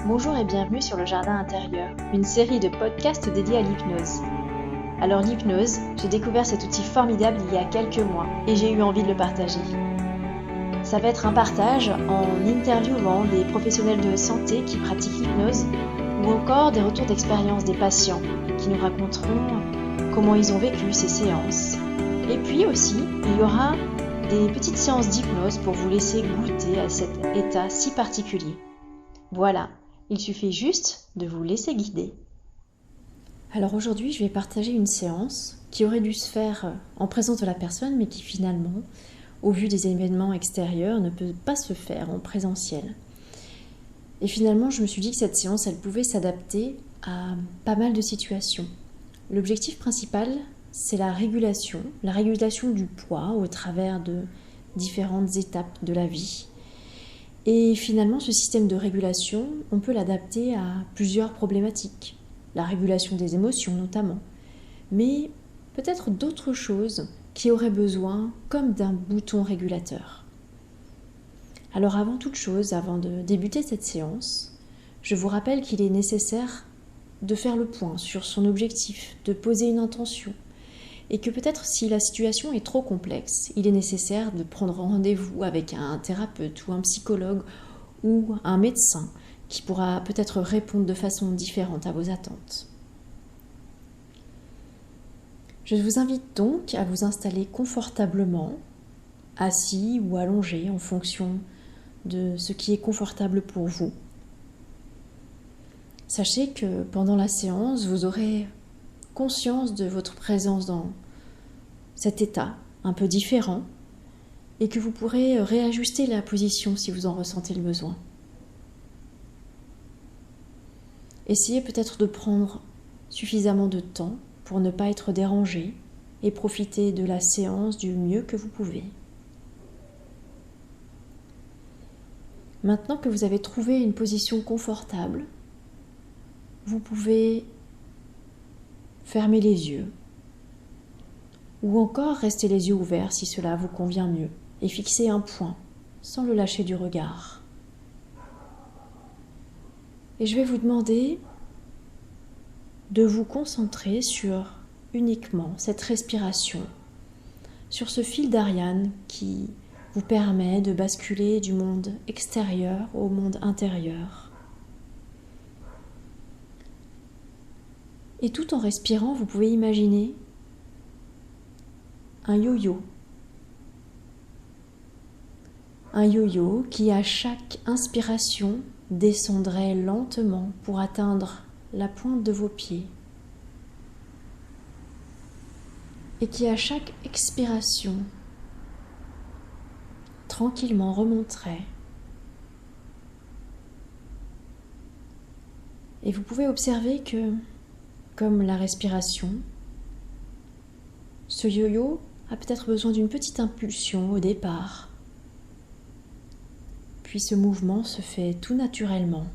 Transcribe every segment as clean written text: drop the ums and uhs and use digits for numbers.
Bonjour et bienvenue sur le Jardin intérieur, une série de podcasts dédiés à l'hypnose. Alors l'hypnose, j'ai découvert cet outil formidable il y a quelques mois et j'ai eu envie de le partager. Ça va être un partage en interviewant des professionnels de santé qui pratiquent l'hypnose ou encore des retours d'expérience des patients qui nous raconteront comment ils ont vécu ces séances. Et puis aussi, il y aura des petites séances d'hypnose pour vous laisser goûter à cet état si particulier. Voilà, il suffit juste de vous laisser guider. Alors aujourd'hui, je vais partager une séance qui aurait dû se faire en présence de la personne, mais qui finalement, au vu des événements extérieurs, ne peut pas se faire en présentiel. Et finalement, je me suis dit que cette séance, elle pouvait s'adapter à pas mal de situations. L'objectif principal, c'est la régulation du poids au travers de différentes étapes de la vie. Et finalement, ce système de régulation, on peut l'adapter à plusieurs problématiques. La régulation des émotions notamment, mais peut-être d'autres choses qui auraient besoin comme d'un bouton régulateur. Alors avant toute chose, avant de débuter cette séance, je vous rappelle qu'il est nécessaire de faire le point sur son objectif, de poser une intention, et que peut-être si la situation est trop complexe, il est nécessaire de prendre rendez-vous avec un thérapeute ou un psychologue ou un médecin qui pourra peut-être répondre de façon différente à vos attentes. Je vous invite donc à vous installer confortablement, assis ou allongé en fonction de ce qui est confortable pour vous. Sachez que pendant la séance, vous aurez conscience de votre présence dans cet état un peu différent et que vous pourrez réajuster la position si vous en ressentez le besoin. Essayez peut-être de prendre suffisamment de temps pour ne pas être dérangé et profiter de la séance du mieux que vous pouvez. Maintenant que vous avez trouvé une position confortable, vous pouvez fermer les yeux ou encore rester les yeux ouverts si cela vous convient mieux et fixer un point sans le lâcher du regard. Et je vais vous demander de vous concentrer sur uniquement cette respiration, sur ce fil d'Ariane qui vous permet de basculer du monde extérieur au monde intérieur. Et tout en respirant, vous pouvez imaginer un yo-yo. Un yo-yo qui, à chaque inspiration, descendrait lentement pour atteindre la pointe de vos pieds. Et qui, à chaque expiration, tranquillement remonterait. Et vous pouvez observer que, comme la respiration, ce yo-yo a peut-être besoin d'une petite impulsion au départ. Puis ce mouvement se fait tout naturellement.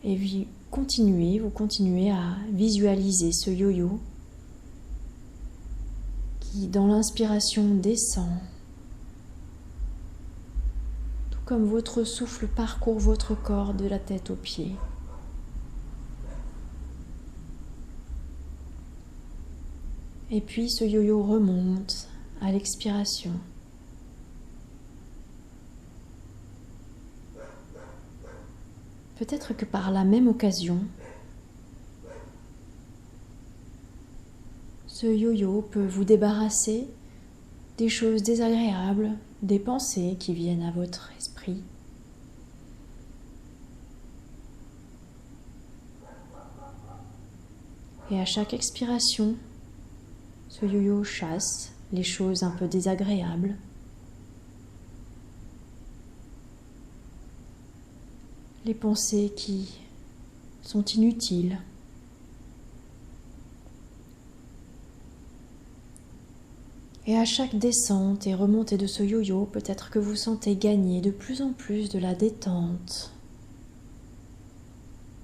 Et vous continuez à visualiser ce yo-yo qui, dans l'inspiration, descend, tout comme votre souffle parcourt votre corps de la tête aux pieds. Et puis ce yo-yo remonte à l'expiration. Peut-être que par la même occasion, ce yo-yo peut vous débarrasser des choses désagréables, des pensées qui viennent à votre esprit. Et à chaque expiration, ce yo-yo chasse les choses un peu désagréables. Les pensées qui sont inutiles. Et à chaque descente et remontée de ce yo-yo, peut-être que vous sentez gagner de plus en plus de la détente.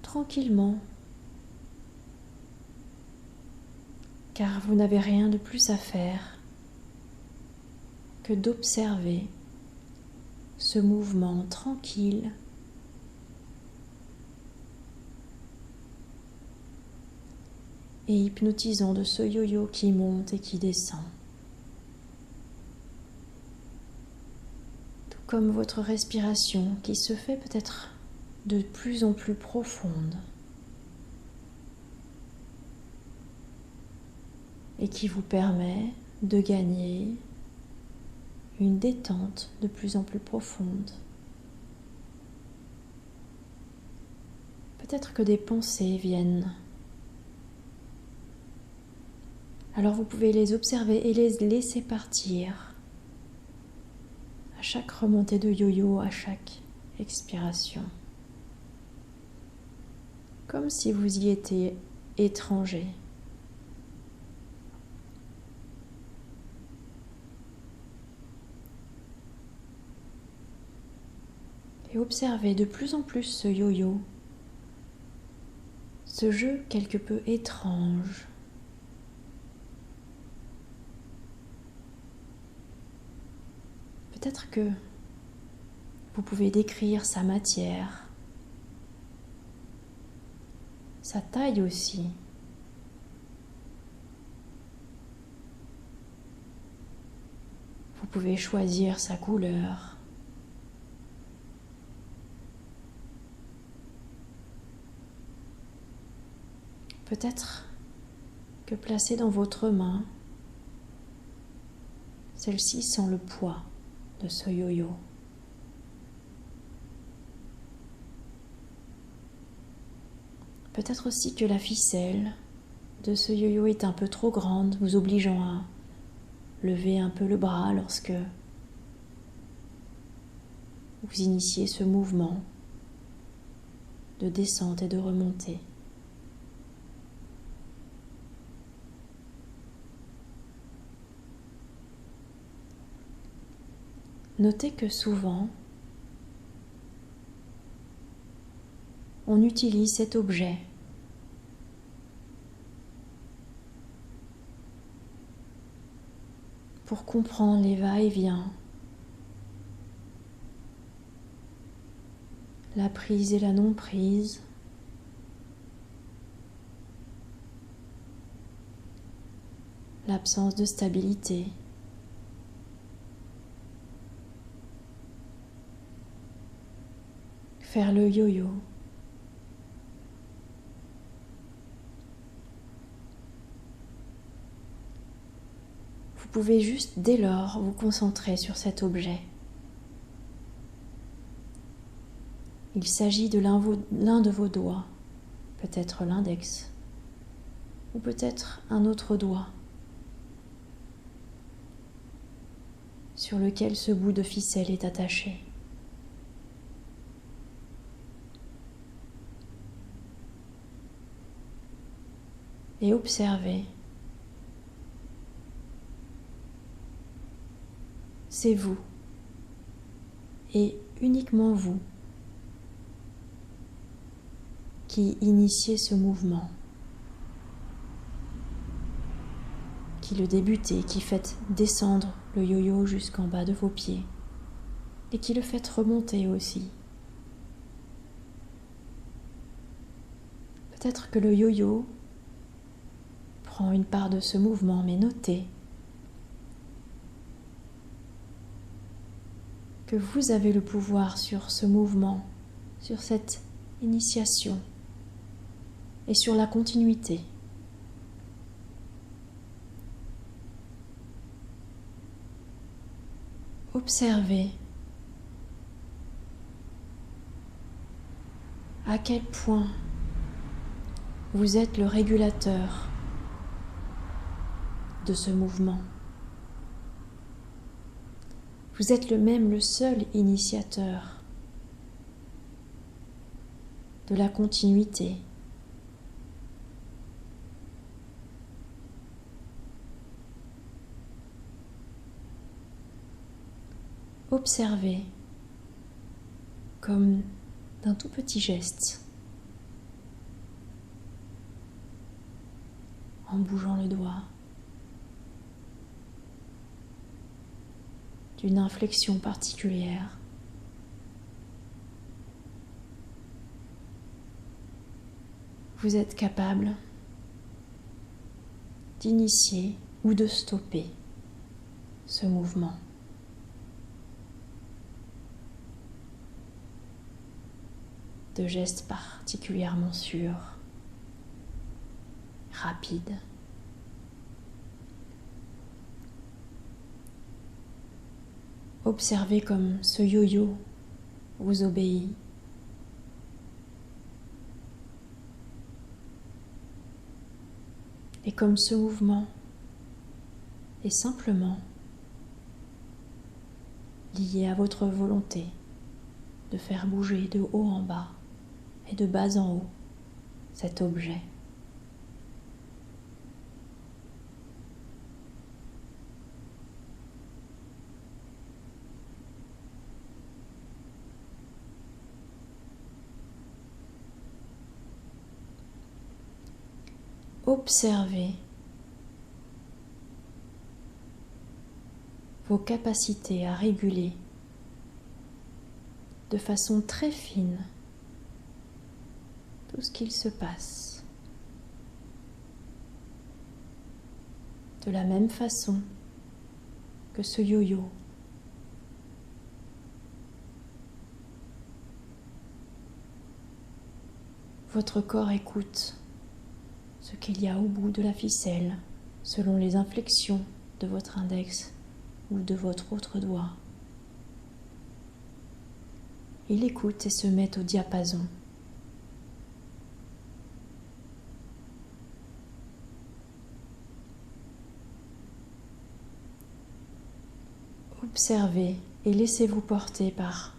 Tranquillement. Car vous n'avez rien de plus à faire que d'observer ce mouvement tranquille et hypnotisant de ce yo-yo qui monte et qui descend. Tout comme votre respiration qui se fait peut-être de plus en plus profonde et qui vous permet de gagner une détente de plus en plus profonde. Peut-être que des pensées viennent. Alors vous pouvez les observer et les laisser partir à chaque remontée de yo-yo, à chaque expiration. Comme si vous y étiez étranger. Et observez de plus en plus ce yo-yo, ce jeu quelque peu étrange. Peut-être que vous pouvez décrire sa matière, sa taille aussi. Vous pouvez choisir sa couleur. Peut-être que placée dans votre main, celle-ci sent le poids de ce yo-yo. Peut-être aussi que la ficelle de ce yo-yo est un peu trop grande, vous obligeant à lever un peu le bras lorsque vous initiez ce mouvement de descente et de remontée. Notez que souvent, on utilise cet objet pour comprendre les va-et-vient, la prise et la non-prise, l'absence de stabilité. Faire le yo-yo. Vous pouvez juste dès lors vous concentrer sur cet objet. Il s'agit de l'un de vos doigts, peut-être l'index, ou peut-être un autre doigt, sur lequel ce bout de ficelle est attaché. Et observez. C'est vous, et uniquement vous, qui initiez ce mouvement, qui le débutez, qui faites descendre le yo-yo jusqu'en bas de vos pieds, et qui le faites remonter aussi. Peut-être que le yo-yo prend une part de ce mouvement, mais notez que vous avez le pouvoir sur ce mouvement, sur cette initiation et sur la continuité. Observez à quel point vous êtes le régulateur de ce mouvement. Vous êtes le seul initiateur de la continuité. Observez comme d'un tout petit geste, en bougeant le doigt, d'une inflexion particulière, vous êtes capable d'initier ou de stopper ce mouvement. De gestes particulièrement sûrs, rapides. Observez comme ce yo-yo vous obéit. Et comme ce mouvement est simplement lié à votre volonté de faire bouger de haut en bas et de bas en haut cet objet. Observez vos capacités à réguler de façon très fine tout ce qu'il se passe. De la même façon que ce yo-yo. Votre corps écoute ce qu'il y a au bout de la ficelle, selon les inflexions de votre index ou de votre autre doigt. Il écoute et se met au diapason. Observez et laissez-vous porter par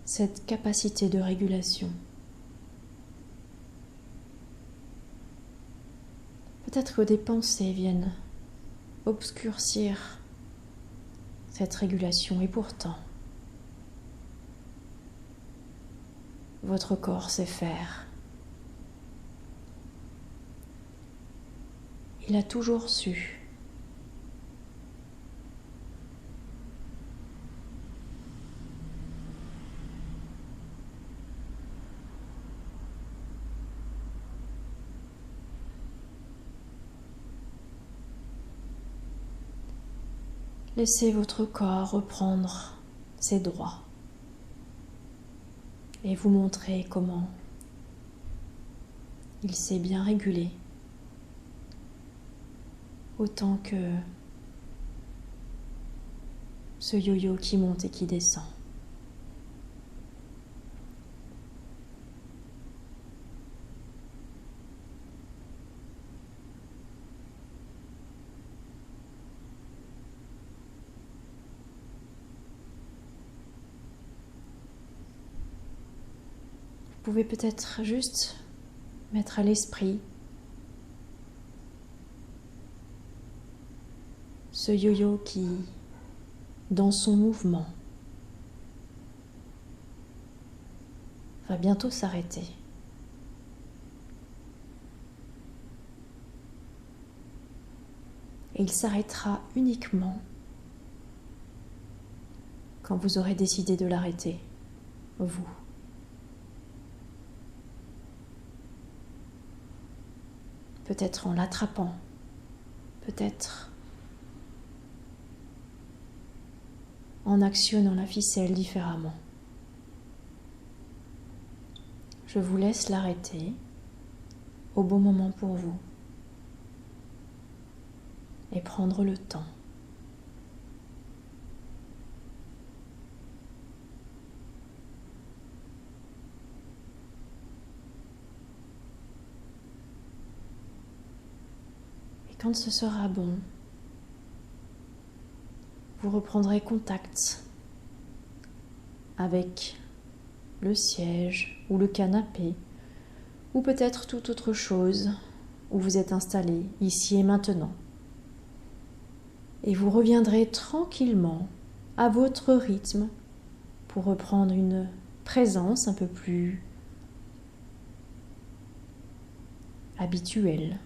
cette capacité de régulation. Peut-être que des pensées viennent obscurcir cette régulation et pourtant, votre corps sait faire. Il a toujours su. Laissez votre corps reprendre ses droits et vous montrer comment il s'est bien régulé, autant que ce yo-yo qui monte et qui descend. Vous pouvez peut-être juste mettre à l'esprit ce yo-yo qui, dans son mouvement, va bientôt s'arrêter. Et il s'arrêtera uniquement quand vous aurez décidé de l'arrêter, vous. Peut-être en l'attrapant, peut-être en actionnant la ficelle différemment. Je vous laisse l'arrêter au bon moment pour vous et prendre le temps. Quand ce sera bon, vous reprendrez contact avec le siège ou le canapé ou peut-être toute autre chose où vous êtes installé ici et maintenant. Et vous reviendrez tranquillement à votre rythme pour reprendre une présence un peu plus habituelle.